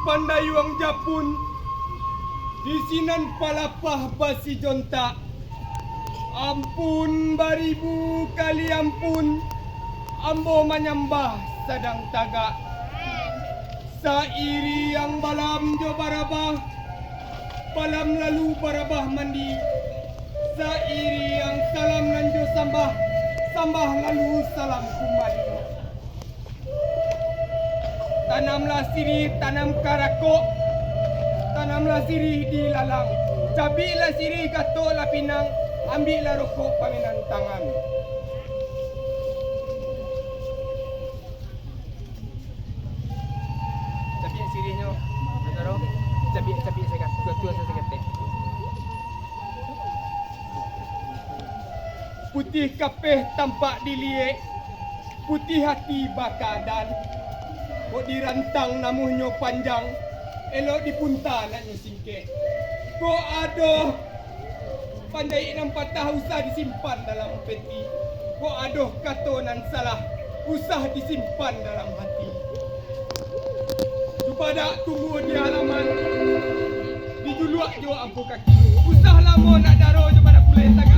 pandayuang Japun di sinan palapah basi jonta. Ampun baribu kali ampun, ambo menyembah sedang tagak. Sairi yang balam jo barabah, balam lalu barabah mandi. Sairi yang salam nanjo sambah, sambah lalu salam kembali. Tanamlah sirih, tanam karakok, tanamlah sirih di lalang. Cabilah sirih gatuklah pinang, ambillah rokok paminan tangan. Cabi sirihnya, betul? Cabi saya kat, tua saya kata. Putih kapeh tampak diliek, putih hati bakadan. Kok dirantang namuhnya panjang, elok dipunta nak singkek. Kok aduh, pandai nampak tahu usah disimpan dalam peti. Kok aduh katonan salah, usah disimpan dalam hati. Cuba dak tunggu di halaman, dijuluak jo ampu kaki. Usah lama nak daro jo pada kulai tangan.